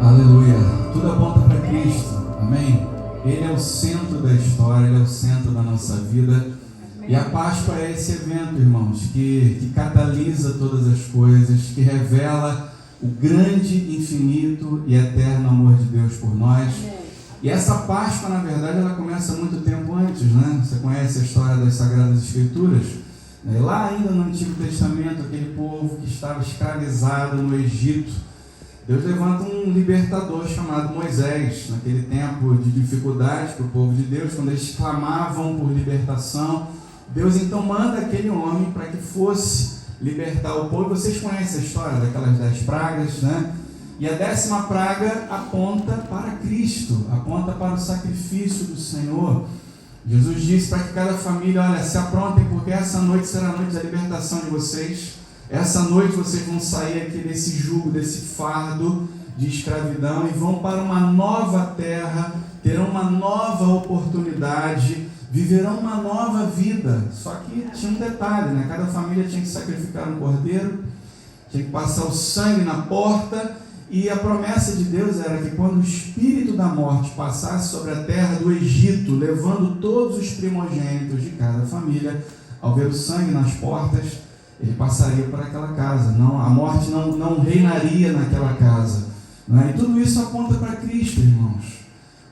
Aleluia. Tudo aponta para Cristo. Amém? Ele é o centro da história, Ele é o centro da nossa vida. E a Páscoa é esse evento, irmãos, que catalisa todas as coisas, que revela o grande, infinito e eterno amor de Deus por nós. E essa Páscoa, na verdade, ela começa muito tempo antes, né? Você conhece a história das Sagradas Escrituras? Lá ainda no Antigo Testamento, aquele povo que estava escravizado no Egito, Deus levanta um libertador chamado Moisés. Naquele tempo de dificuldade para o povo de Deus, quando eles clamavam por libertação, Deus então manda aquele homem para que fosse libertar o povo. Vocês conhecem a história daquelas 10 pragas, né? E a 10ª praga aponta para Cristo, aponta para o sacrifício do Senhor. Jesus disse para que cada família, olha, se aprontem, porque essa noite será a noite da libertação de vocês. Essa noite vocês vão sair aqui desse jugo, desse fardo de escravidão e vão para uma nova terra, terão uma nova oportunidade, viverão uma nova vida. Só que tinha um detalhe, né? Cada família tinha que sacrificar um cordeiro, tinha que passar o sangue na porta. E a promessa de Deus era que quando o espírito da morte passasse sobre a terra do Egito, levando todos os primogênitos de cada família, ao ver o sangue nas portas, ele passaria por aquela casa. Não, a morte não reinaria naquela casa. Né? E tudo isso aponta para Cristo, irmãos.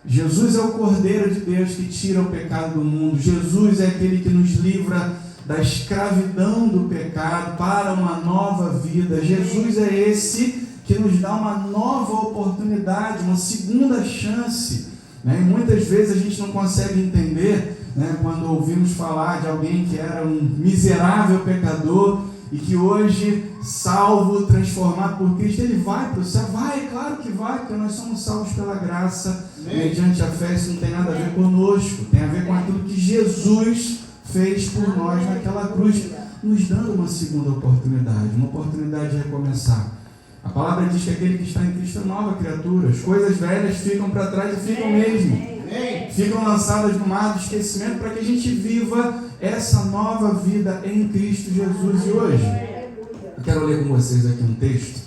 Jesus é o Cordeiro de Deus que tira o pecado do mundo. Jesus é aquele que nos livra da escravidão do pecado para uma nova vida. Jesus é esse que nos dá uma nova oportunidade, uma segunda chance. Né? E muitas vezes a gente não consegue entender, né, quando ouvimos falar de alguém que era um miserável pecador e que hoje, salvo, transformado por Cristo, ele vai para o céu. Vai, claro que vai, porque nós somos salvos pela graça, mediante a fé. Isso não tem nada a ver conosco, tem a ver com aquilo que Jesus fez por nós naquela cruz, nos dando uma segunda oportunidade, uma oportunidade de recomeçar. A palavra diz que aquele que está em Cristo é nova criatura. As coisas velhas ficam para trás e ficam mesmo. Ficam lançadas no mar do esquecimento para que a gente viva essa nova vida em Cristo Jesus. E hoje, eu quero ler com vocês aqui um texto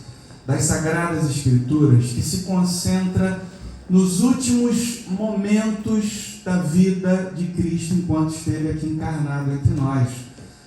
das Sagradas Escrituras que se concentra nos últimos momentos da vida de Cristo enquanto esteve aqui encarnado entre nós.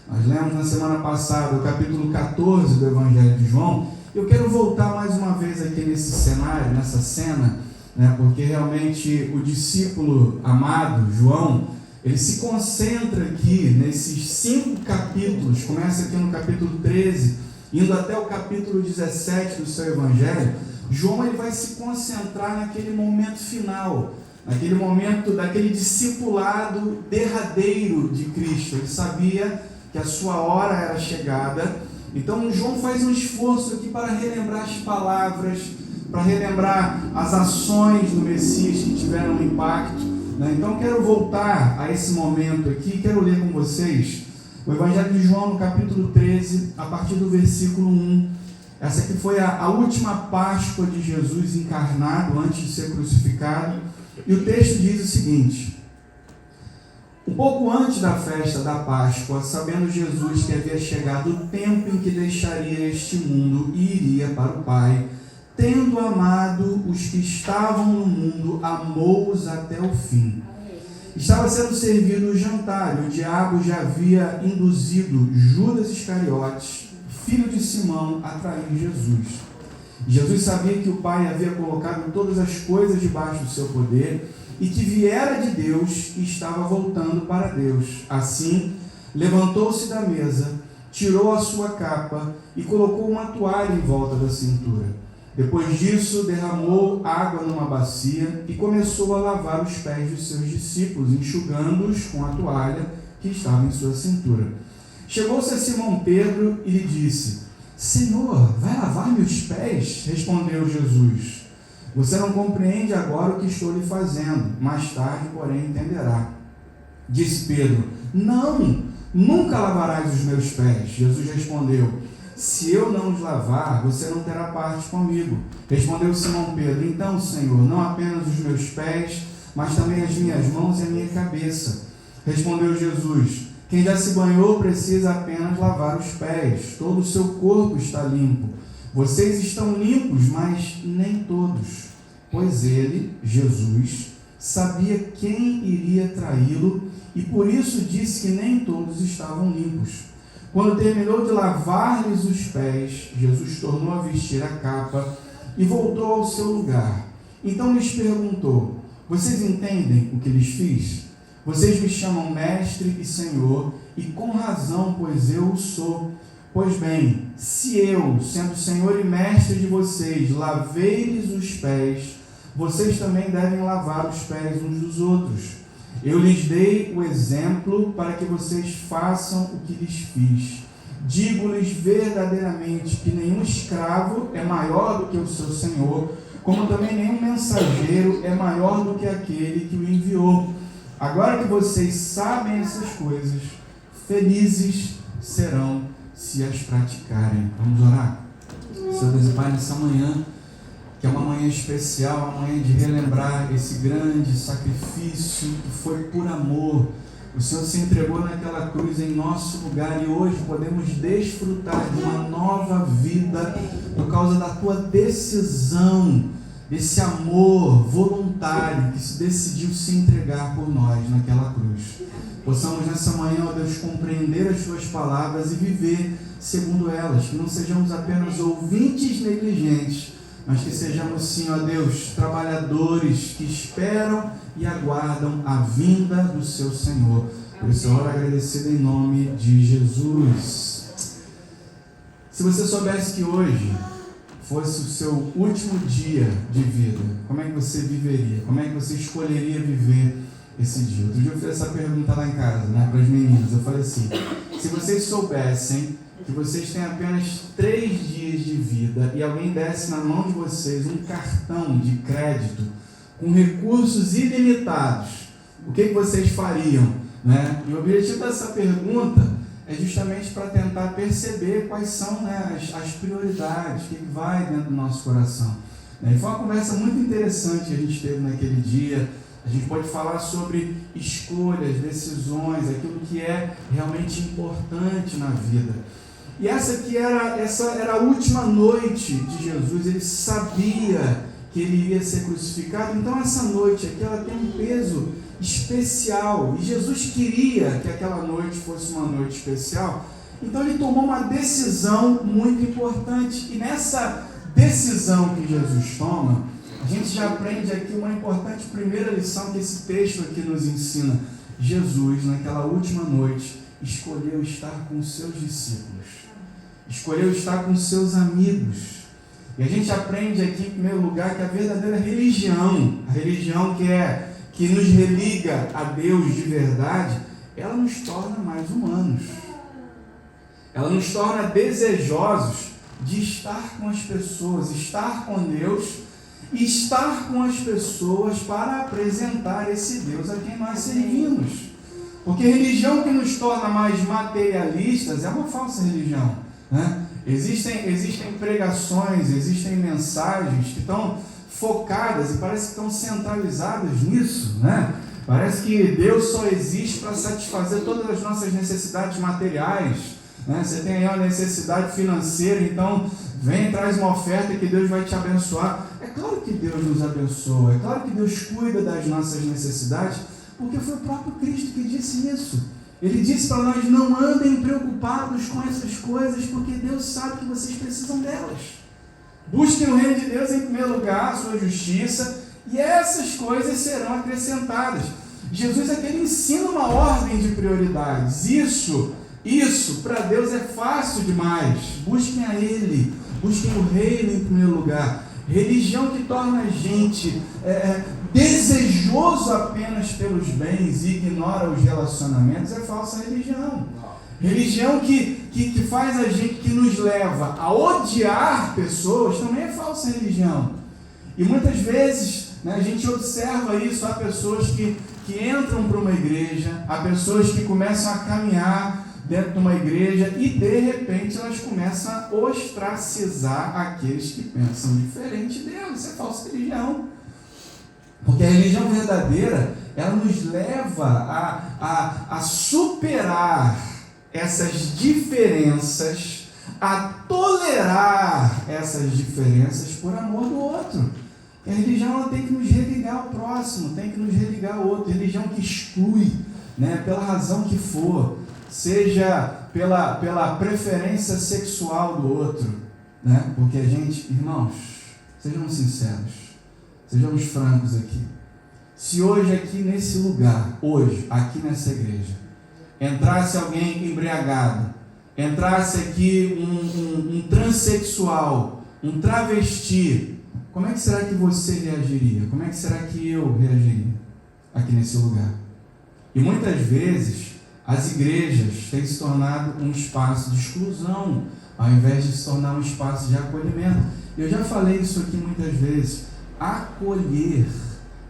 Nós lemos na semana passada o capítulo 14 do Evangelho de João. Eu quero voltar mais uma vez aqui nesse cenário, nessa cena, né, porque realmente o discípulo amado, João, ele se concentra aqui nesses 5 capítulos, começa aqui no capítulo 13, indo até o capítulo 17 do seu Evangelho. João ele vai se concentrar naquele momento final, naquele momento daquele discipulado derradeiro de Cristo. Ele sabia que a sua hora era chegada. Então João faz um esforço aqui para relembrar as palavras, para relembrar as ações do Messias que tiveram um impacto. Né? Então quero voltar a esse momento aqui, quero ler com vocês o Evangelho de João no capítulo 13, a partir do versículo 1. Essa aqui foi a última Páscoa de Jesus encarnado, antes de ser crucificado. E o texto diz o seguinte: um pouco antes da festa da Páscoa, sabendo Jesus que havia chegado o tempo em que deixaria este mundo e iria para o Pai, tendo amado os que estavam no mundo, amou-os até o fim. Estava sendo servido o jantar, e o diabo já havia induzido Judas Iscariotes, filho de Simão, a trair Jesus. Jesus sabia que o Pai havia colocado todas as coisas debaixo do seu poder, e que viera de Deus e estava voltando para Deus. Assim, levantou-se da mesa, tirou a sua capa e colocou uma toalha em volta da cintura. Depois disso, derramou água numa bacia e começou a lavar os pés dos seus discípulos, enxugando-os com a toalha que estava em sua cintura. Chegou-se a Simão Pedro e lhe disse: Senhor, vai lavar-me os pés? Respondeu Jesus: você não compreende agora o que estou lhe fazendo, mais tarde, porém, entenderá. Disse Pedro: não, nunca lavarás os meus pés. Jesus respondeu: se eu não os lavar, você não terá parte comigo. Respondeu Simão Pedro: então, Senhor, não apenas os meus pés, mas também as minhas mãos e a minha cabeça. Respondeu Jesus: quem já se banhou precisa apenas lavar os pés, todo o seu corpo está limpo. Vocês estão limpos, mas nem todos, pois ele, Jesus, sabia quem iria traí-lo e por isso disse que nem todos estavam limpos. Quando terminou de lavar-lhes os pés, Jesus tornou a vestir a capa e voltou ao seu lugar. Então lhes perguntou: vocês entendem o que lhes fiz? Vocês me chamam mestre e senhor, e com razão, pois eu o sou. Pois bem, se eu, sendo senhor e mestre de vocês, lavei-lhes os pés, vocês também devem lavar os pés uns dos outros. Eu lhes dei o exemplo para que vocês façam o que lhes fiz. Digo-lhes verdadeiramente que nenhum escravo é maior do que o seu senhor, como também nenhum mensageiro é maior do que aquele que o enviou. Agora que vocês sabem essas coisas, felizes serão se as praticarem. Vamos orar? Senhor Deus e Pai, nessa manhã, que é uma manhã especial, uma manhã de relembrar esse grande sacrifício que foi por amor. O Senhor se entregou naquela cruz em nosso lugar e hoje podemos desfrutar de uma nova vida por causa da Tua decisão, desse amor voluntário que se decidiu se entregar por nós naquela cruz. Possamos nessa manhã, ó Deus, compreender as Tuas palavras e viver segundo elas, que não sejamos apenas ouvintes negligentes, mas que sejamos sim, ó Deus, trabalhadores que esperam e aguardam a vinda do seu Senhor. Por isso eu oro agradecido em nome de Jesus. Se você soubesse que hoje fosse o seu último dia de vida, como é que você viveria? Como é que você escolheria viver esse dia? Outro dia eu fiz essa pergunta lá em casa, para as meninas. Eu falei assim: se vocês soubessem que vocês têm apenas 3 dias de vida e alguém desse na mão de vocês um cartão de crédito com recursos ilimitados, o que vocês fariam? E o objetivo dessa pergunta é justamente para tentar perceber quais são as prioridades, o que vai dentro do nosso coração. E foi uma conversa muito interessante que a gente teve naquele dia. A gente pode falar sobre escolhas, decisões, aquilo que é realmente importante na vida. E essa era a última noite de Jesus. Ele sabia que ele iria ser crucificado. Então essa noite aqui, ela tem um peso especial. E Jesus queria que aquela noite fosse uma noite especial. Então ele tomou uma decisão muito importante. E nessa decisão que Jesus toma, a gente já aprende aqui uma importante primeira lição que esse texto aqui nos ensina. Jesus, naquela última noite, escolheu estar com os seus discípulos. Escolheu estar com os seus amigos. E a gente aprende aqui, em primeiro lugar, que a verdadeira religião, a religião que nos religa a Deus de verdade, ela nos torna mais humanos. Ela nos torna desejosos de estar com as pessoas, estar com Deus e estar com as pessoas para apresentar esse Deus a quem nós servimos. Porque a religião que nos torna mais materialistas é uma falsa religião. Existem pregações, existem mensagens que estão focadas e parece que estão centralizadas nisso, Parece que Deus só existe para satisfazer todas as nossas necessidades materiais, Você tem aí uma necessidade financeira, então vem e traz uma oferta que Deus vai te abençoar. É claro que Deus nos abençoa, é claro que Deus cuida das nossas necessidades, porque foi o próprio Cristo que disse isso. Ele disse para nós: não andem preocupados com essas coisas, porque Deus sabe que vocês precisam delas. Busquem o reino de Deus em primeiro lugar, a sua justiça, e essas coisas serão acrescentadas. Jesus aqui ele ensina uma ordem de prioridades. Isso para Deus é fácil demais. Busquem a Ele, busquem o reino em primeiro lugar. Religião que torna a gente desejoso apenas pelos bens e ignora os relacionamentos é falsa religião. Religião que faz a gente, que nos leva a odiar pessoas, também é falsa religião. E muitas vezes a gente observa isso. Há pessoas que entram para uma igreja, há pessoas que começam a caminhar dentro de uma igreja e de repente elas começam a ostracizar aqueles que pensam diferente delas. Isso é falsa religião. Porque a religião verdadeira, ela nos leva a superar essas diferenças, a tolerar essas diferenças por amor do outro. A religião ela tem que nos religar ao próximo, tem que nos religar ao outro. Religião que exclui, né, pela razão que for, seja pela preferência sexual do outro, né? Porque a gente, irmãos, sejamos sinceros, sejamos francos aqui. Se hoje aqui nesse lugar, hoje, aqui nessa igreja, entrasse alguém embriagado, entrasse aqui um transexual, um travesti, como é que será que você reagiria? Como é que será que eu reagiria aqui nesse lugar? E muitas vezes as igrejas têm se tornado um espaço de exclusão, ao invés de se tornar um espaço de acolhimento. Eu já falei isso aqui muitas vezes. Acolher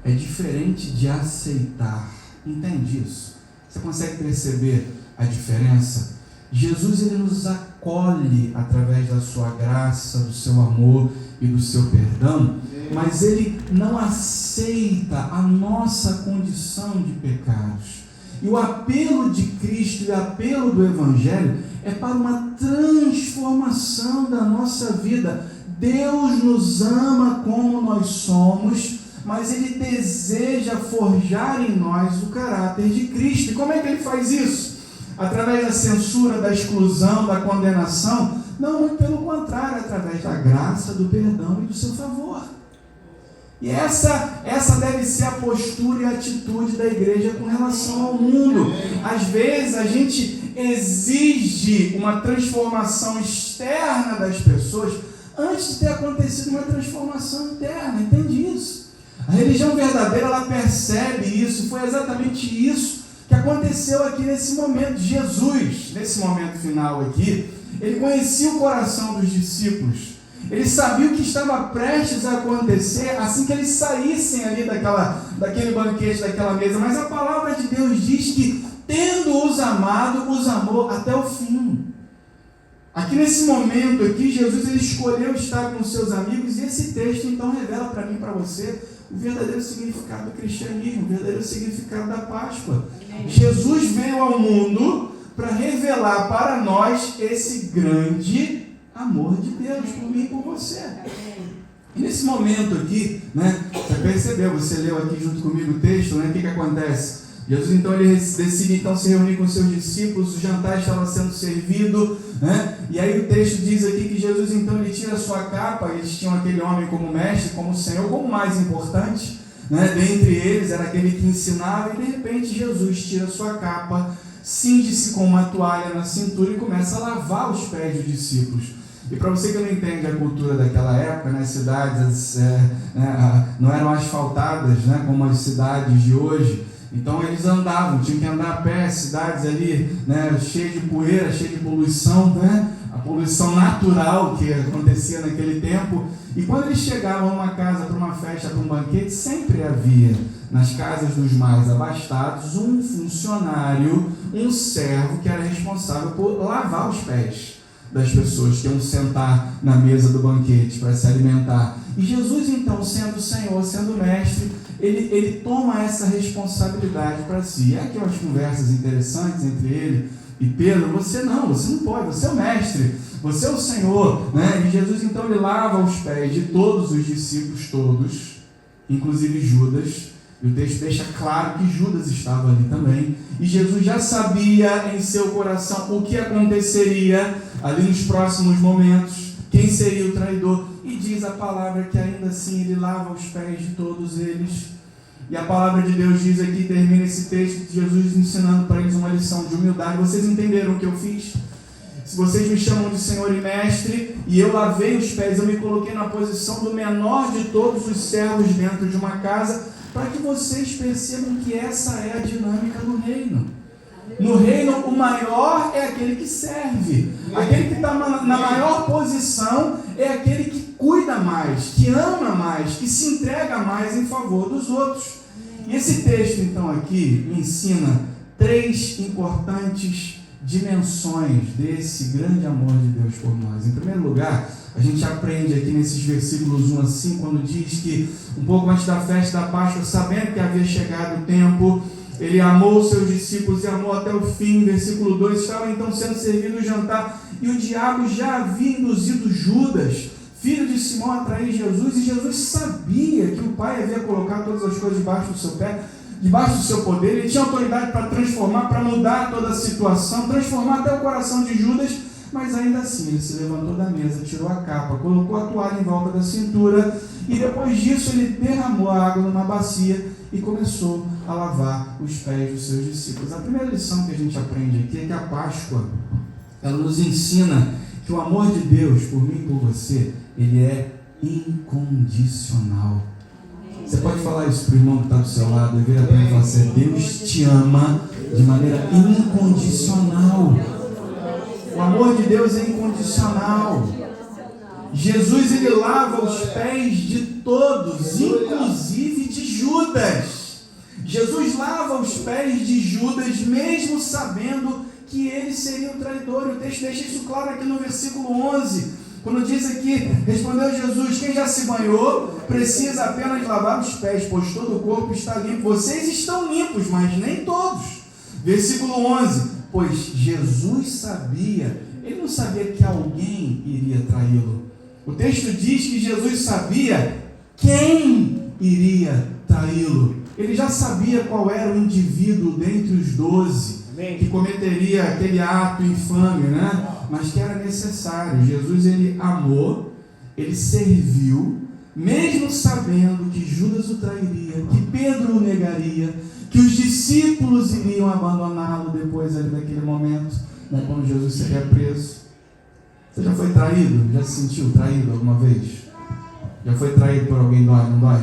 é diferente de aceitar. Entende isso? Você consegue perceber a diferença? Jesus ele nos acolhe através da sua graça, do seu amor e do seu perdão, mas ele não aceita a nossa condição de pecados. E o apelo de Cristo e o apelo do Evangelho é para uma transformação da nossa vida. Deus nos ama como nós somos, mas Ele deseja forjar em nós o caráter de Cristo. E como é que Ele faz isso? Através da censura, da exclusão, da condenação? Não, muito pelo contrário, através da graça, do perdão e do seu favor. E essa deve ser a postura e a atitude da igreja com relação ao mundo. Às vezes a gente exige uma transformação externa das pessoas antes de ter acontecido uma transformação interna. Entende isso? A religião verdadeira, ela percebe isso. Foi exatamente isso que aconteceu aqui nesse momento. Jesus, nesse momento final aqui, ele conhecia o coração dos discípulos. Ele sabia o que estava prestes a acontecer assim que eles saíssem ali daquele banquete, daquela mesa. Mas a palavra de Deus diz que, tendo-os amado, os amou até o fim. Aqui nesse momento aqui, Jesus ele escolheu estar com seus amigos, e esse texto então revela para mim e para você o verdadeiro significado do cristianismo, o verdadeiro significado da Páscoa. Jesus veio ao mundo para revelar para nós esse grande amor de Deus por mim e por você. E nesse momento aqui, né, você percebeu, você leu aqui junto comigo o texto, né, o que acontece? Jesus então ele decide então se reunir com seus discípulos, o jantar estava sendo servido, né? E aí o texto diz aqui que Jesus então ele tira a sua capa. Eles tinham aquele homem como mestre, como Senhor, como mais importante, né? Dentre eles era aquele que ensinava, e de repente Jesus tira a sua capa, cinge-se com uma toalha na cintura e começa a lavar os pés dos discípulos. E para você que não entende a cultura daquela época, né, cidades não eram asfaltadas, né, como as cidades de hoje. Então eles andavam, tinham que andar a pé, cidades ali, né, cheias de poeira, cheias de poluição, né, a poluição natural que acontecia naquele tempo. E quando eles chegavam a uma casa, para uma festa, para um banquete, sempre havia nas casas dos mais abastados um funcionário, um servo que era responsável por lavar os pés das pessoas que iam sentar na mesa do banquete para se alimentar. E Jesus então, sendo o Senhor, sendo o mestre, ele toma essa responsabilidade para si. E aqui umas conversas interessantes entre ele e Pedro. Você não pode, você é o mestre, você é o Senhor, né? E Jesus então ele lava os pés de todos os discípulos, todos, inclusive Judas. E o texto deixa claro que Judas estava ali também. E Jesus já sabia em seu coração o que aconteceria ali nos próximos momentos, quem seria o traidor. E diz a palavra que ainda assim ele lava os pés de todos eles. E a palavra de Deus diz aqui, termina esse texto, Jesus ensinando para eles uma lição de humildade. Vocês entenderam o que eu fiz? Se vocês me chamam de Senhor e Mestre, e eu lavei os pés, eu me coloquei na posição do menor de todos os servos dentro de uma casa, para que vocês percebam que essa é a dinâmica do reino. No reino, o maior é aquele que serve. Aquele que está na maior posição é aquele que cuida mais, que ama mais, que se entrega mais em favor dos outros. E esse texto, então, aqui me ensina 3 importantes dimensões desse grande amor de Deus por nós. Em primeiro lugar, a gente aprende aqui nesses versículos 1 a 5, quando diz que um pouco antes da festa da Páscoa, sabendo que havia chegado o tempo, ele amou os seus discípulos e amou até o fim. Versículo 2, estava então sendo servido o jantar, e o diabo já havia induzido Judas, filho de Simão, a trair Jesus, e Jesus sabia que o Pai havia colocado todas as coisas debaixo do seu pé, debaixo do seu poder. Ele tinha autoridade para transformar, para mudar toda a situação, transformar até o coração de Judas, mas ainda assim ele se levantou da mesa, tirou a capa, colocou a toalha em volta da cintura, e depois disso ele derramou a água numa bacia e começou a lavar os pés dos seus discípulos. A primeira lição que a gente aprende aqui é que a Páscoa, ela nos ensina que o amor de Deus por mim e por você, ele é incondicional. Você pode falar isso para o irmão que está do seu lado e vira para ele e falar assim: Deus te ama de maneira incondicional. O amor de Deus é incondicional. Jesus, ele lava os pés de todos, inclusive de Judas. Jesus lava os pés de Judas, mesmo sabendo que ele seria o traidor. E o texto deixa isso claro aqui no versículo 11, quando diz aqui: respondeu Jesus: quem já se banhou precisa apenas lavar os pés, pois todo o corpo está limpo. Vocês estão limpos, mas nem todos. Versículo 11, pois Jesus sabia, ele não sabia que alguém iria traí-lo. O texto diz que Jesus sabia quem iria traí-lo. Ele já sabia qual era o indivíduo dentre os 12 que cometeria aquele ato infame, né? Mas que era necessário. Jesus, ele amou, ele serviu, mesmo sabendo que Judas o trairia, que Pedro o negaria, que os discípulos iriam abandoná-lo depois ali daquele momento, né, quando Jesus seria preso. Você já foi traído? Já se sentiu traído alguma vez? Já foi traído por alguém? Dói, não dói?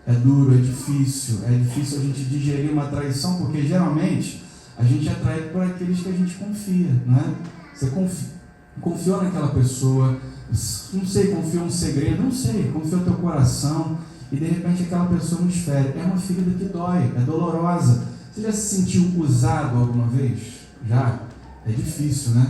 É duro, é difícil a gente digerir uma traição, porque geralmente a gente é traído por aqueles que a gente confia, né? Você confiou naquela pessoa, não sei, confiou um segredo, não sei, confiou teu coração, e de repente aquela pessoa nos fere. É uma ferida que dói, é dolorosa. Você já se sentiu usado alguma vez? Já? É difícil, né?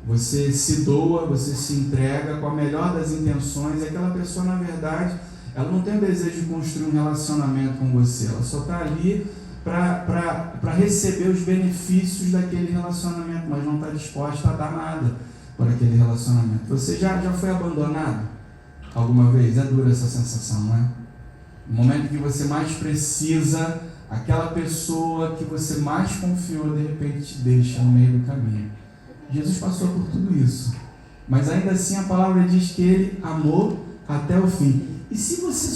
Você se doa, você se entrega com a melhor das intenções, e aquela pessoa, na verdade, ela não tem o desejo de construir um relacionamento com você, ela só está ali para receber os benefícios daquele relacionamento, mas não está disposta a dar nada por aquele relacionamento. Você já foi abandonado alguma vez? É dura essa sensação, não é? No momento que você mais precisa, aquela pessoa que você mais confiou, de repente te deixa no meio do caminho. Jesus passou por tudo isso, mas ainda assim a palavra diz que ele amou até o fim. E se você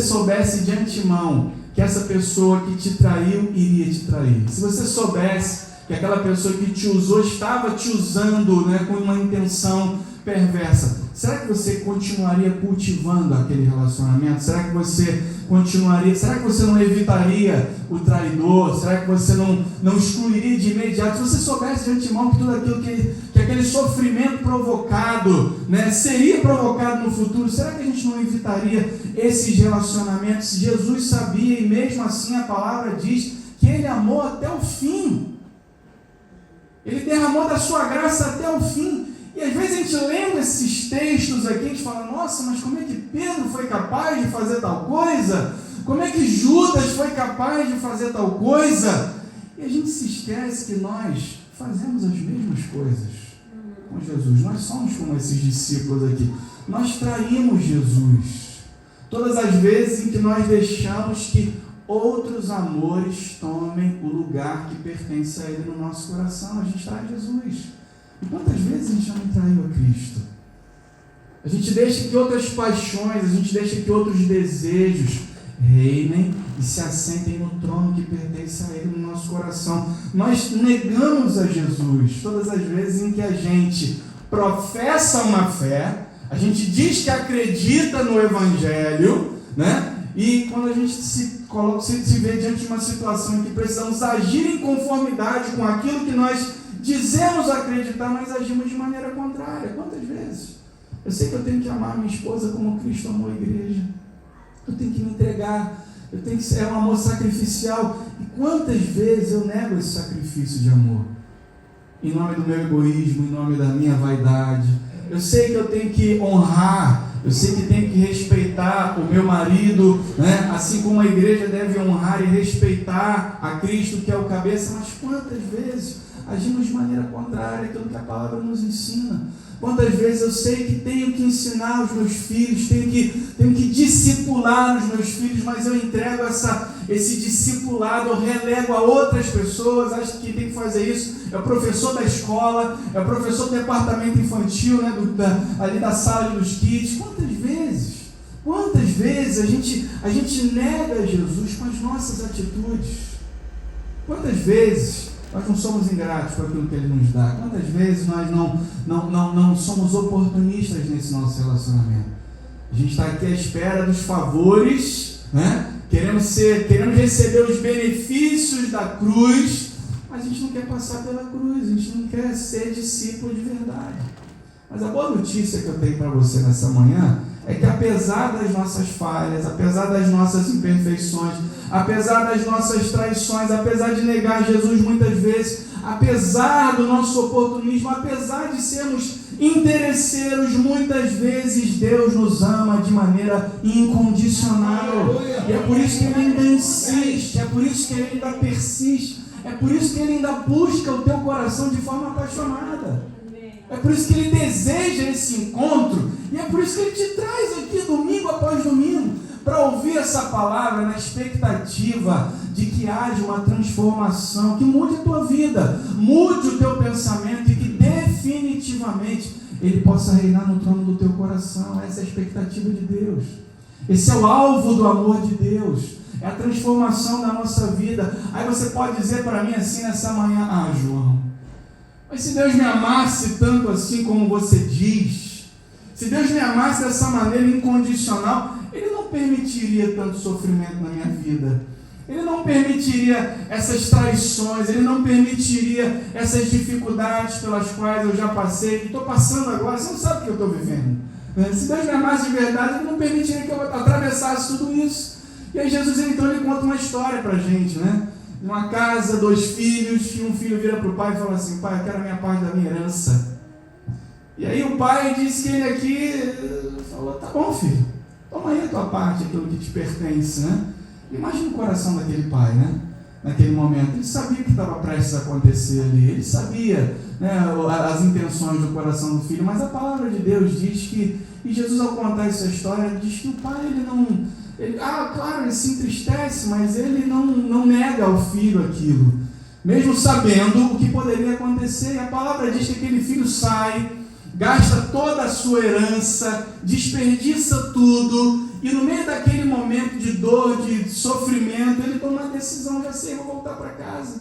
soubesse de antemão que essa pessoa que te traiu iria te trair, se você soubesse que aquela pessoa que te usou estava te usando, né, com uma intenção perversa, será que você continuaria cultivando aquele relacionamento? Será que você não evitaria o traidor? Será que você não excluiria de imediato? Se você soubesse de antemão que tudo aquilo que aquele sofrimento provocado, né, seria provocado no futuro, será que a gente não evitaria esses relacionamentos? Jesus sabia, e mesmo assim a palavra diz que ele amou até o fim. Ele derramou da sua graça até o fim. E às vezes a gente lendo esses textos aqui, a gente fala: nossa, mas como é que Pedro foi capaz de fazer tal coisa? Como é que Judas foi capaz de fazer tal coisa? E a gente se esquece que nós fazemos as mesmas coisas com Jesus. Nós somos como esses discípulos aqui. Nós traímos Jesus. Todas as vezes em que nós deixamos que outros amores tomem o lugar que pertence a Ele no nosso coração, a gente trai Jesus. E quantas vezes a gente já não traiu a Cristo? A gente deixa que outras paixões, a gente deixa que outros desejos reinem e se assentem no trono que pertence a Ele no nosso coração. Nós negamos a Jesus todas as vezes em que a gente professa uma fé, a gente diz que acredita no Evangelho, né? E quando a gente se vê diante de uma situação em que precisamos agir em conformidade com aquilo que nós dizemos acreditar, mas agimos de maneira contrária. Quantas vezes? Eu sei que eu tenho que amar minha esposa como Cristo amou a igreja. Eu tenho que me entregar. Eu tenho que ser um amor sacrificial. E quantas vezes eu nego esse sacrifício de amor? Em nome do meu egoísmo, em nome da minha vaidade. Eu sei que eu tenho que honrar Eu sei que tenho que respeitar o meu marido, né? Assim como a igreja deve honrar e respeitar a Cristo, que é o cabeça, mas quantas vezes agimos de maneira contrária àquilo que a palavra nos ensina? Quantas vezes eu sei que tenho que ensinar os meus filhos, tenho que discipular os meus filhos, mas eu entrego esse discipulado, eu relego a outras pessoas, acho que tem que fazer isso, é o professor da escola, é o professor do departamento infantil, né, ali da sala dos kids. Quantas vezes a gente nega Jesus com as nossas atitudes? Quantas vezes nós não somos ingratos com aquilo que Ele nos dá? Quantas vezes nós não somos oportunistas nesse nosso relacionamento? A gente está aqui à espera dos favores, né? Queremos receber os benefícios da cruz, mas a gente não quer passar pela cruz, a gente não quer ser discípulo de verdade. Mas a boa notícia que eu tenho para você nessa manhã é que, apesar das nossas falhas, apesar das nossas imperfeições, apesar das nossas traições, apesar de negar Jesus muitas vezes, apesar do nosso oportunismo, apesar de sermos interesseiros, muitas vezes Deus nos ama de maneira incondicional. E é por isso que Ele ainda insiste, é por isso que Ele ainda persiste, é por isso que Ele ainda busca o teu coração de forma apaixonada. É por isso que Ele deseja esse encontro, e é por isso que Ele te traz aqui domingo após domingo, para ouvir essa palavra na expectativa de que haja uma transformação, que mude a tua vida, mude o teu pensamento e que definitivamente Ele possa reinar no trono do teu coração. Essa é a expectativa de Deus. Esse é o alvo do amor de Deus. É a transformação da nossa vida. Aí você pode dizer para mim assim nessa manhã: João, mas se Deus me amasse tanto assim como você diz, se Deus me amasse dessa maneira incondicional, Ele não permitiria tanto sofrimento na minha vida. Ele não permitiria essas traições, Ele não permitiria essas dificuldades pelas quais eu já passei, que estou passando agora. Você não sabe o que eu estou vivendo. Se Deus me amasse de verdade, Ele não permitiria que eu atravessasse tudo isso. E aí Jesus entrou e conta uma história para a gente, né? Uma casa, 2 filhos, e um filho vira para o pai e fala assim: pai, eu quero a minha parte da minha herança. E aí o pai disse que ele aqui falou: tá bom, filho, toma aí a tua parte, aquilo que te pertence, né? Imagina o coração daquele pai, né? Naquele momento, ele sabia o que estava prestes a acontecer ali, ele sabia, né, as intenções do coração do filho, mas a palavra de Deus diz que, e Jesus, ao contar essa história, diz que o pai, claro, ele se entristece, mas ele não nega ao filho aquilo, mesmo sabendo o que poderia acontecer. E a palavra diz que aquele filho sai, gasta toda a sua herança, desperdiça tudo, e no meio daquele momento de dor, de sofrimento, ele toma uma decisão: já sei, eu vou voltar para casa.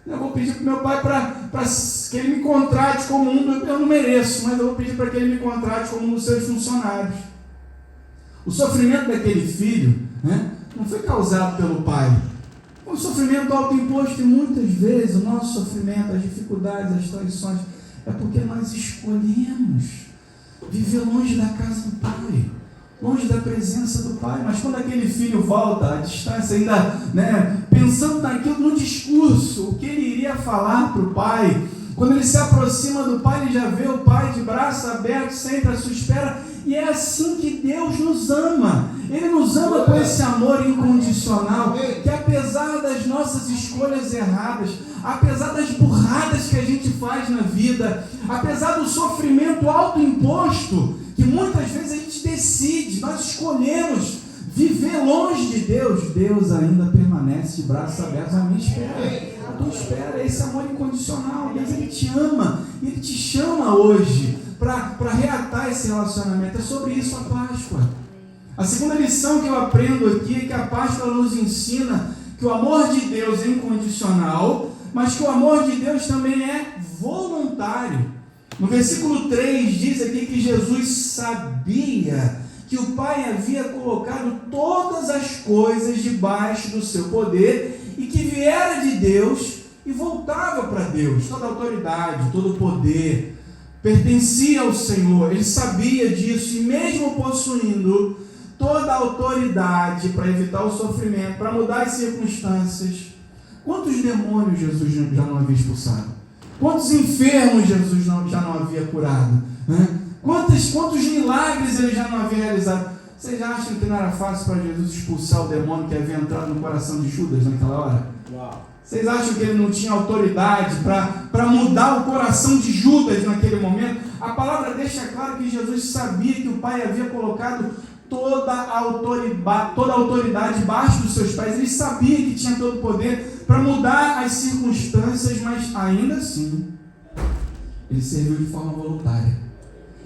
Eu vou pedir para o meu pai para que ele me contrate como eu não mereço, mas eu vou pedir para que ele me contrate como um dos seus funcionários. O sofrimento daquele filho, né, não foi causado pelo pai. Foi um sofrimento autoimposto, e muitas vezes o nosso sofrimento, as dificuldades, as traições, é porque nós escolhemos viver longe da casa do pai, longe da presença do pai. Mas quando aquele filho volta à distância, ainda, né, pensando naquilo, no discurso, o que ele iria falar para o pai, quando ele se aproxima do pai, ele já vê o pai de braços abertos, sempre à sua espera. E é assim que Deus nos ama. Ele nos ama com esse amor incondicional, que apesar das nossas escolhas erradas, apesar das burradas que a gente faz na vida, apesar do sofrimento autoimposto, que muitas vezes a gente decide, nós escolhemos viver longe de Deus, Deus ainda permanece de braços abertos à minha espera. A tua espera é esse amor incondicional. Deus, Ele te ama, Ele te chama hoje para reatar esse relacionamento. É sobre isso a Páscoa. A segunda lição que eu aprendo aqui é que a Páscoa nos ensina que o amor de Deus é incondicional, mas que o amor de Deus também é voluntário. No versículo 3 diz aqui que Jesus sabia que o Pai havia colocado todas as coisas debaixo do seu poder e que viera de Deus e voltava para Deus. Toda a autoridade, todo o poder pertencia ao Senhor. Ele sabia disso, e mesmo possuindo toda a autoridade para evitar o sofrimento, para mudar as circunstâncias, quantos demônios Jesus já não havia expulsado? Quantos enfermos Jesus já não havia curado? Né? Quantos milagres ele já não havia realizado? Vocês acham que não era fácil para Jesus expulsar o demônio que havia entrado no coração de Judas naquela hora? Vocês acham que ele não tinha autoridade para mudar o coração de Judas naquele momento? A palavra deixa claro que Jesus sabia que o Pai havia colocado toda a autoridade debaixo dos seus pés. Ele sabia que tinha todo o poder para mudar as circunstâncias, mas ainda assim, ele serviu de forma voluntária.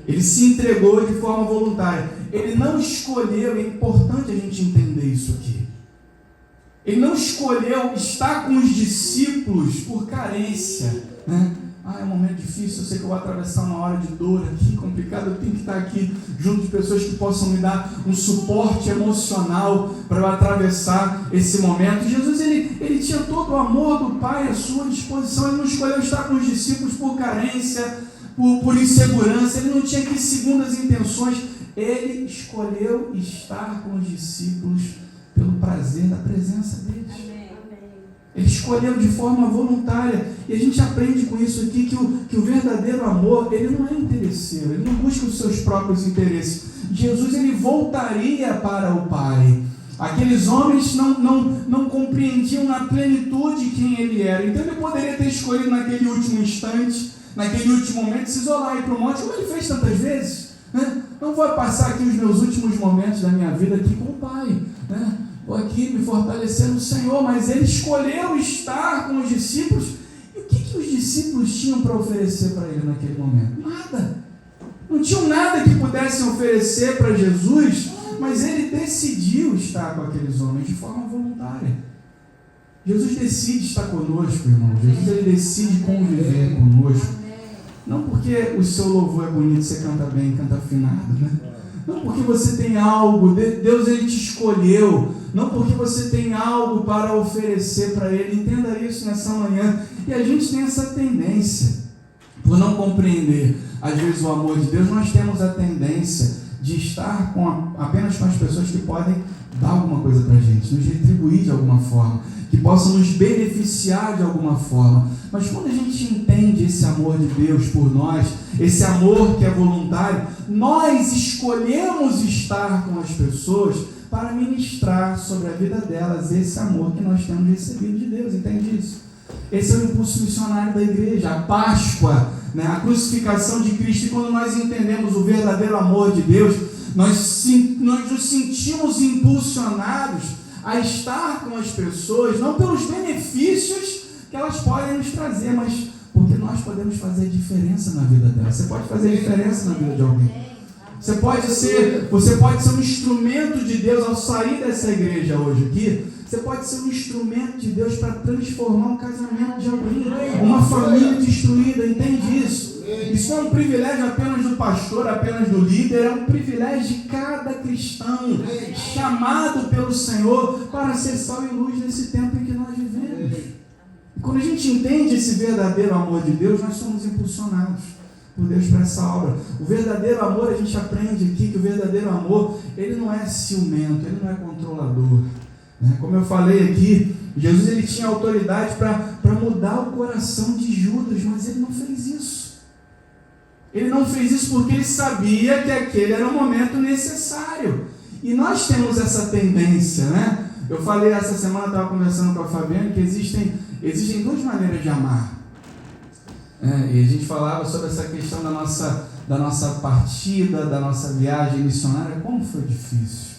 Ele se entregou de forma voluntária. Ele não escolheu, é importante a gente entender isso aqui. Ele não escolheu estar com os discípulos por carência, né? É um momento difícil, eu sei que eu vou atravessar uma hora de dor aqui, complicado, eu tenho que estar aqui junto de pessoas que possam me dar um suporte emocional para eu atravessar esse momento. Jesus, ele tinha todo o amor do Pai à sua disposição. Ele não escolheu estar com os discípulos por carência, por insegurança. Ele não tinha que segundas intenções. Ele escolheu estar com os discípulos pelo prazer da presença deles. Ele escolheu de forma voluntária. E a gente aprende com isso aqui que o verdadeiro amor, ele não é interesseiro, ele não busca os seus próprios interesses. Jesus, ele voltaria para o Pai. Aqueles homens não compreendiam na plenitude quem ele era. Então ele poderia ter escolhido naquele último instante, naquele último momento, se isolar e ir para o monte, como ele fez tantas vezes, né? Não vou passar aqui os meus últimos momentos da minha vida aqui com o Pai, né? Vou aqui me fortalecer no Senhor, mas ele escolheu estar com os discípulos. E o que os discípulos tinham para oferecer para ele naquele momento? Nada. Não tinham nada que pudessem oferecer para Jesus, mas ele decidiu estar com aqueles homens de forma voluntária. Jesus decide estar conosco, irmão. Jesus, ele decide conviver conosco. Não porque o seu louvor é bonito, você canta bem, canta afinado, né? Não porque você tem algo, Deus, ele te escolheu. Não porque você tem algo para oferecer para ele. Entenda isso nessa manhã. E a gente tem essa tendência, por não compreender às vezes o amor de Deus, nós temos a tendência de estar apenas com as pessoas que podem dar alguma coisa para a gente, nos retribuir de alguma forma, que possam nos beneficiar de alguma forma. Mas quando a gente entende esse amor de Deus por nós, esse amor que é voluntário, nós escolhemos estar com as pessoas para ministrar sobre a vida delas esse amor que nós temos recebido de Deus. Entende isso? Esse é o impulso missionário da igreja, a Páscoa, né? A crucificação de Cristo. E quando nós entendemos o verdadeiro amor de Deus, nós nos sentimos impulsionados a estar com as pessoas, não pelos benefícios que elas podem nos trazer, mas porque nós podemos fazer diferença na vida delas. Você pode fazer diferença na vida de alguém. Você pode ser um instrumento de Deus ao sair dessa igreja hoje aqui. Você pode ser um instrumento de Deus para transformar um casamento de alguém, uma família destruída. Entende isso? Isso não é um privilégio apenas do pastor, apenas do líder. É um privilégio de cada cristão chamado pelo Senhor para ser sal e luz nesse tempo em que nós vivemos. E quando a gente entende esse verdadeiro amor de Deus, nós somos impulsionados por Deus para essa obra. O verdadeiro amor, a gente aprende aqui que o verdadeiro amor, ele não é ciumento, ele não é controlador. Como eu falei aqui, Jesus, ele tinha autoridade para mudar o coração de Judas, mas ele não fez isso. Ele não fez isso porque ele sabia que aquele era o momento necessário. E nós temos essa tendência, né? Eu falei essa semana, estava conversando com a Fabiana, que existem duas maneiras de amar. E a gente falava sobre essa questão da nossa partida, da nossa viagem missionária. Como foi difícil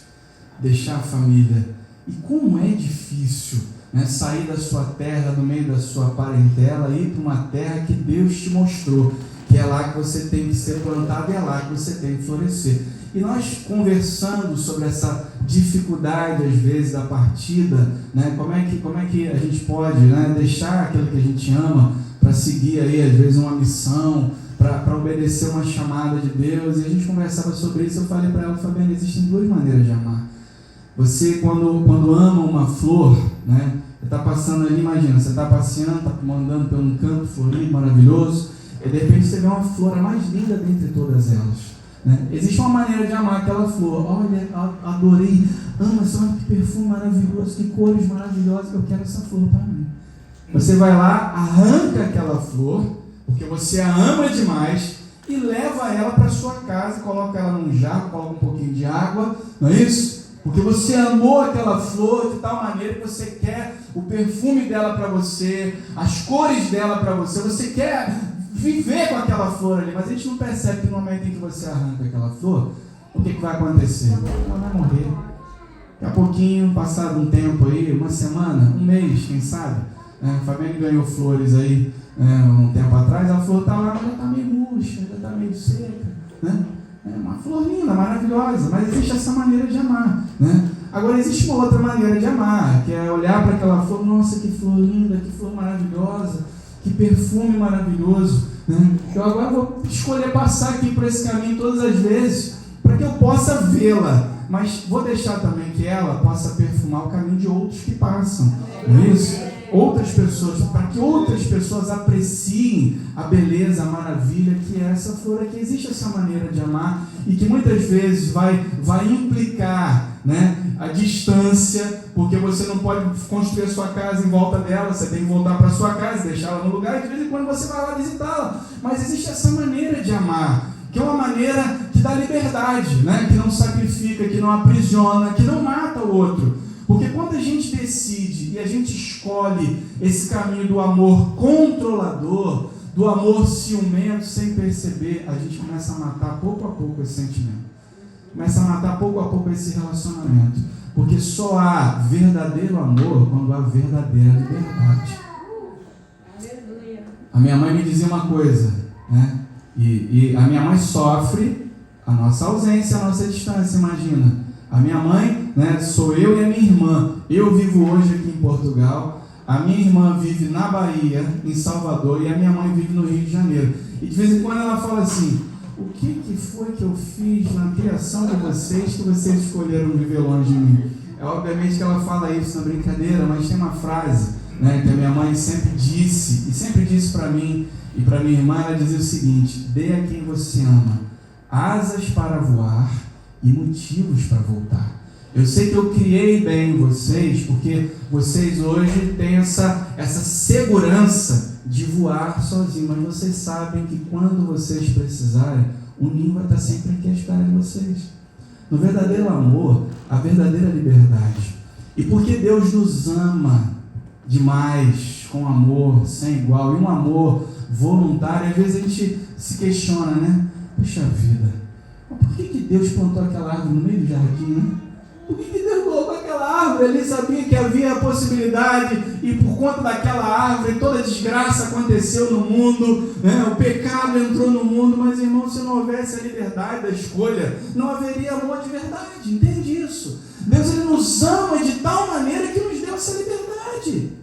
deixar a família. E como é difícil, né, sair da sua terra, do meio da sua parentela, e ir para uma terra que Deus te mostrou, que é lá que você tem que ser plantado e é lá que você tem que florescer. E nós conversando sobre essa dificuldade, às vezes, da partida, né, como é que a gente pode, né, deixar aquilo que a gente ama para seguir aí, às vezes, uma missão, para obedecer uma chamada de Deus. E a gente conversava sobre isso. Eu falei para ela, Fabiana, existem duas maneiras de amar. Você, quando ama uma flor, né, você está passando ali, imagina, você está passeando, está andando por um campo florido, maravilhoso, e de repente você vê uma flor a mais linda dentre todas elas, né? Existe uma maneira de amar aquela flor. Olha, adorei, ama, olha que perfume maravilhoso, que cores maravilhosas, eu quero essa flor para mim. Você vai lá, arranca aquela flor, porque você a ama demais, e leva ela para sua casa, coloca ela num jarro, coloca um pouquinho de água, não é isso? Porque você amou aquela flor de tal maneira que você quer o perfume dela para você, as cores dela para você, você quer viver com aquela flor ali, mas a gente não percebe que no momento em que você arranca aquela flor, o que vai acontecer? Ela vai morrer. Daqui a pouquinho, passado um tempo aí, uma semana, um mês, quem sabe, a Fabiane ganhou flores aí um tempo atrás, a flor está lá, mas já está meio murcha, já está meio seca, né? É uma flor linda, maravilhosa, mas existe essa maneira de amar, né? Agora existe uma outra maneira de amar, que é olhar para aquela flor, nossa, que flor linda, que flor maravilhosa, que perfume maravilhoso, né? Eu agora vou escolher passar aqui por esse caminho todas as vezes, para que eu possa vê-la, mas vou deixar também que ela possa perfumar o caminho de outros que passam, não é isso? Outras pessoas, para que outras pessoas apreciem a beleza, a maravilha que é essa flor aqui. Existe essa maneira de amar e que muitas vezes vai implicar, né, a distância, porque você não pode construir a sua casa em volta dela, você tem que voltar para a sua casa, deixá-la no lugar e de vez em quando você vai lá visitá-la. Mas existe essa maneira de amar, que é uma maneira que dá liberdade, né, que não sacrifica, que não aprisiona, que não mata o outro. Porque quando a gente decide e a gente escolhe esse caminho do amor controlador, do amor ciumento, sem perceber, a gente começa a matar pouco a pouco esse sentimento. Começa a matar pouco a pouco esse relacionamento. Porque só há verdadeiro amor quando há verdadeira liberdade. A minha mãe me dizia uma coisa, né? E a minha mãe sofre a nossa ausência, a nossa distância, imagina. A minha mãe, né, sou eu e a minha irmã. Eu vivo hoje aqui em Portugal. A minha irmã vive na Bahia, em Salvador, e a minha mãe vive no Rio de Janeiro. E de vez em quando ela fala assim: o que foi que eu fiz na criação de vocês que vocês escolheram viver longe de mim? Obviamente que ela fala isso na brincadeira, mas tem uma frase, né, que a minha mãe sempre disse, e sempre disse para mim e para minha irmã. Ela dizia o seguinte: dê a quem você ama asas para voar e motivos para voltar. Eu sei que eu criei bem vocês, porque vocês hoje têm essa segurança de voar sozinhos, mas vocês sabem que quando vocês precisarem, o ninho vai estar sempre aqui à espera de vocês. No verdadeiro amor, a verdadeira liberdade. E porque Deus nos ama demais, com amor sem igual, e um amor voluntário, às vezes a gente se questiona, né? Puxa vida, por que Deus plantou aquela árvore no meio do jardim, né? Por que Deus colocou aquela árvore ali? Sabia que havia a possibilidade, e por conta daquela árvore toda a desgraça aconteceu no mundo, né? O pecado entrou no mundo. Mas, irmão, se não houvesse a liberdade da escolha, não haveria amor de verdade. Entende isso? Deus, ele nos ama de tal maneira que nos deu essa liberdade.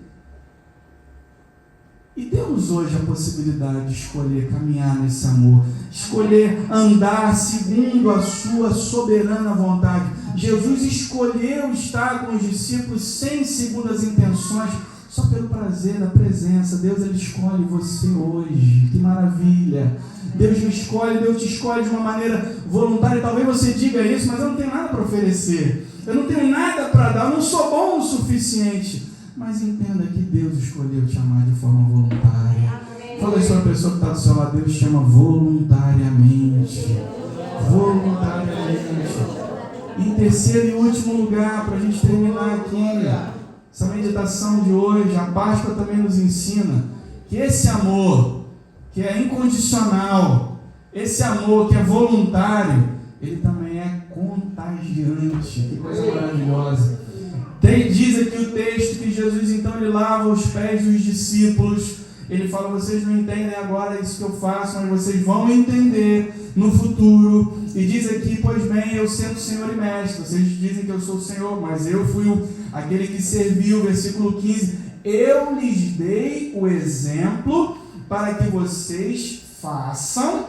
E temos hoje a possibilidade de escolher caminhar nesse amor, escolher andar segundo a sua soberana vontade. Jesus escolheu estar com os discípulos sem segundas intenções, só pelo prazer da presença. Deus, ele escolhe você hoje. Que maravilha! Deus me escolhe, Deus te escolhe de uma maneira voluntária. Talvez você diga isso, mas eu não tenho nada para oferecer, eu não tenho nada para dar, eu não sou bom o suficiente. Mas entenda que Deus escolheu te amar de forma voluntária. Fala isso para a pessoa que está do seu lado: Deus te ama voluntariamente. Voluntariamente. Em terceiro e último lugar, para a gente terminar aqui, essa meditação de hoje, a Páscoa também nos ensina que esse amor, que é incondicional, esse amor que é voluntário, ele também é contagiante. Que coisa maravilhosa. Diz aqui o texto que Jesus, então, ele lava os pés dos discípulos. Ele fala: vocês não entendem agora isso que eu faço, mas vocês vão entender no futuro. E diz aqui: pois bem, eu sendo Senhor e Mestre. Vocês dizem que eu sou o Senhor, mas eu fui aquele que serviu. Versículo 15: eu lhes dei o exemplo para que vocês façam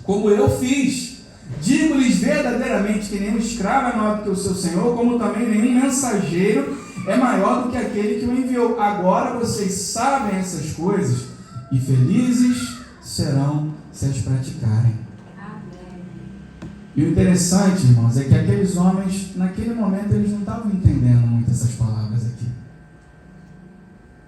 como eu fiz. Digo-lhes verdadeiramente que nenhum escravo é maior do que o seu Senhor, como também nenhum mensageiro é maior do que aquele que o enviou. Agora vocês sabem essas coisas, e felizes serão se as praticarem. Amém. E o interessante, irmãos, é que aqueles homens, naquele momento, eles não estavam entendendo muito essas palavras aqui.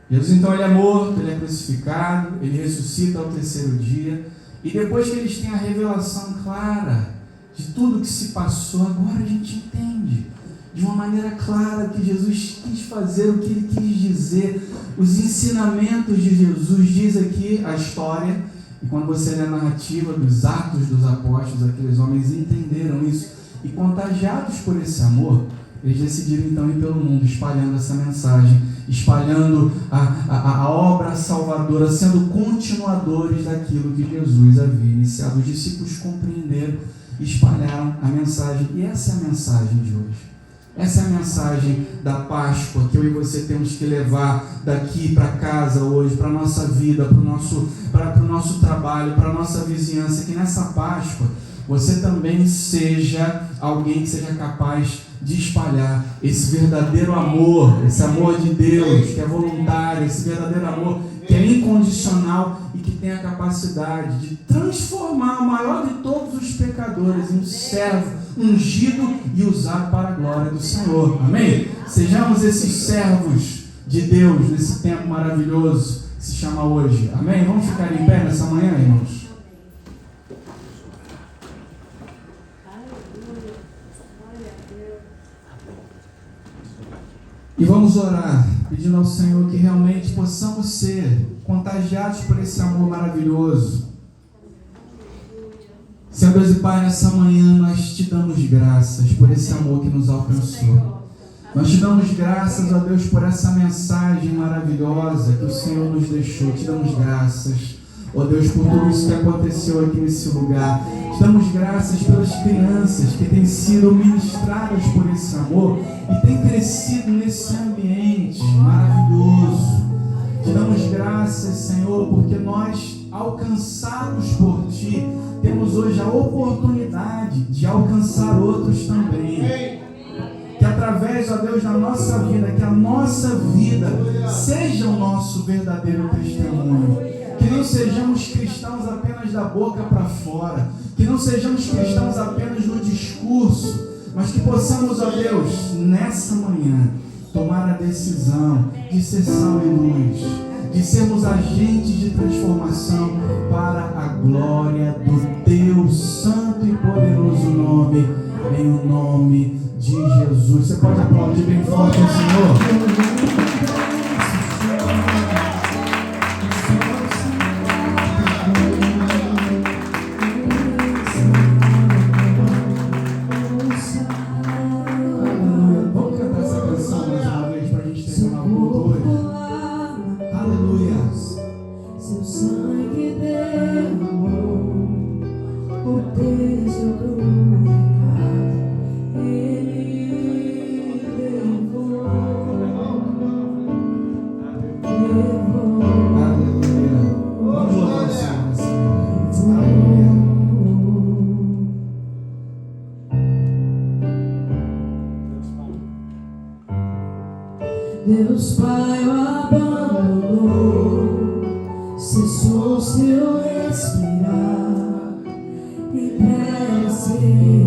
Jesus, então, ele é morto, ele é crucificado, ele ressuscita ao terceiro dia. E depois que eles têm a revelação clara de tudo que se passou, agora a gente entende de uma maneira clara o que Jesus quis fazer, o que Ele quis dizer, os ensinamentos de Jesus. Diz aqui a história, e quando você lê a narrativa dos Atos dos Apóstolos, aqueles homens entenderam isso, e contagiados por esse amor, eles decidiram então ir pelo mundo, espalhando essa mensagem, espalhando a obra salvadora, sendo continuadores daquilo que Jesus havia iniciado. Os discípulos compreenderam, espalharam a mensagem, e essa é a mensagem de hoje. Essa é a mensagem da Páscoa que eu e você temos que levar daqui para casa hoje, para a nossa vida, para o nosso trabalho, para a nossa vizinhança, que nessa Páscoa você também seja alguém que seja capaz de espalhar esse verdadeiro amor, esse amor de Deus, que é voluntário, esse verdadeiro amor que é incondicional e que tem a capacidade de transformar o maior de todos os pecadores em um servo ungido e usado para a glória do Senhor. Amém? Sejamos esses servos de Deus nesse tempo maravilhoso que se chama hoje. Amém? Vamos ficar em pé nessa manhã, irmãos? E vamos orar, pedindo ao Senhor que realmente possamos ser contagiados por esse amor maravilhoso. Senhor Deus e Pai, nessa manhã nós te damos graças por esse amor que nos alcançou. Nós te damos graças, ó Deus, por essa mensagem maravilhosa que o Senhor nos deixou. Te damos graças, ó Deus, por tudo isso que aconteceu aqui nesse lugar. Te damos graças pelas crianças que têm sido ministradas por esse amor e têm crescido nesse ambiente maravilhoso. Te damos graças, Senhor, porque nós, alcançados por Ti, temos hoje a oportunidade de alcançar outros também. Que através, ó Deus, da nossa vida, que a nossa vida seja o nosso verdadeiro testemunho. Que não sejamos cristãos apenas da boca para fora, que não sejamos cristãos apenas no discurso, mas que possamos, ó Deus, nessa manhã, tomar a decisão de ser sal e luz, de sermos agentes de transformação para a glória do Teu santo e poderoso nome, em o nome de Jesus. Você pode aplaudir bem forte ao Senhor? Deus Pai o abandonou, cessou seu respirar e cresce.